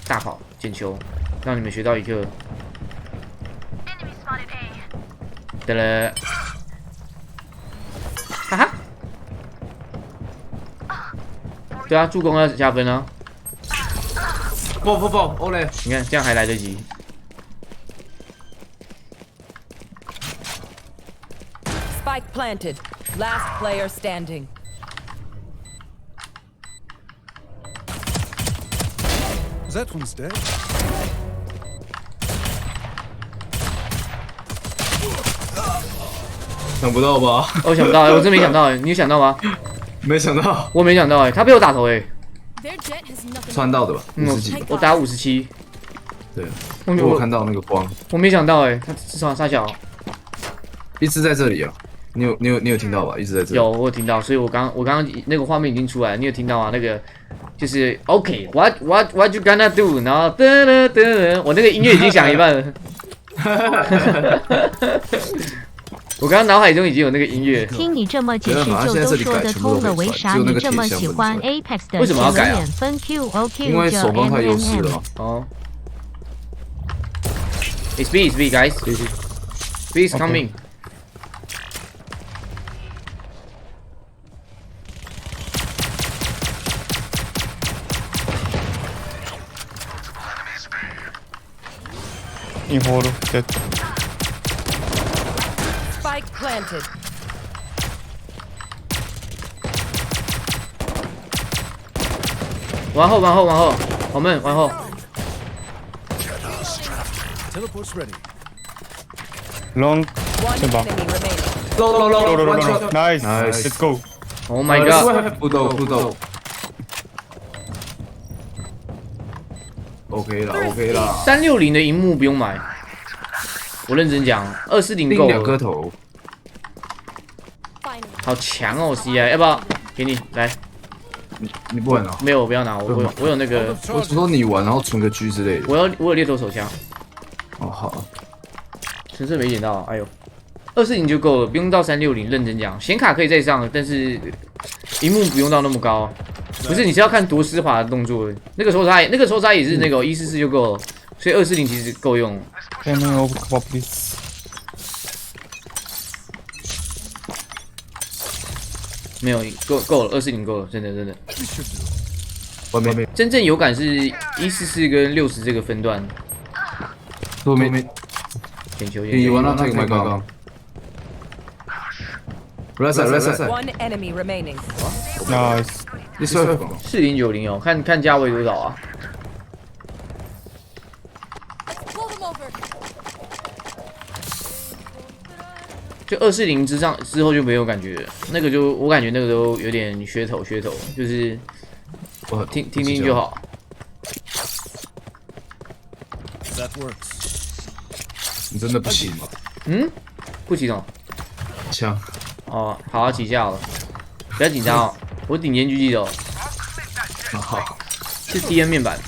大跑捡球，让你们学到一课。得了，哈哈。对啊，助攻要加分啊！不，欧雷，你看这样还来得及。 Spike planted. Last player standing. That one's dead. 想不到吧？我想不到我真没想到你有想到吗？没想到，我没想到他被我打头穿到的吧？50几，我打57。对，我有看到那个光。我没想到他至少傻小。一直在这里啊！你有听到吧？一直在这里。有，我有听到，所以我刚刚那个画面已经出来了，你有听到啊？那个就是 OK，what you gonna do？ 然后噔噔噔，我那个音乐已经响一半了。我刚刚脑海中已经有那个音乐。听你这么解释就都说得通了，为啥你这么喜欢 Apex 的？为什么要改啊？分 QOQ 因为手方太优势了。哦。It's B, guys. B is coming. In hall, dead. Spike planted. 往后，我们往后。 Teleport's ready. Long. One Simba. enemy remaining. No. Nice. Nice. Let's go. Oh my god. 不斗。OK 啦。360的荧幕不用买，我认真讲，240够定2颗了。头。好强哦 ，CI， 要不要给你来？你不玩啊？没有，我不要拿，我有那个，我只说你玩，然后存个 G 之类的。我有猎头手枪。哦，好。纯粹没捡到，哎呦，240就够了，不用到360。认真讲，显卡可以再上，但是荧幕不用到那么高。不是，你是要看多丝滑的动作。那个抽插也是那个144就够了，所以240其实够用。 Can you open come up, please? 没有够了，240够了，真的。外面真正有感是144跟60这个分段。都没。点球。你玩到 take my gun。Right side. One enemy remaining. Nice. This way. 4090哦，看价位多少啊？就240之后就没有感觉了，那个就我感觉那个都有点噱头，就是听就好。That works. 你真的不行吗？不行哦。枪。哦，好啊，起架了，不要紧张哦，我顶尖狙击手。好。是 TN 面板，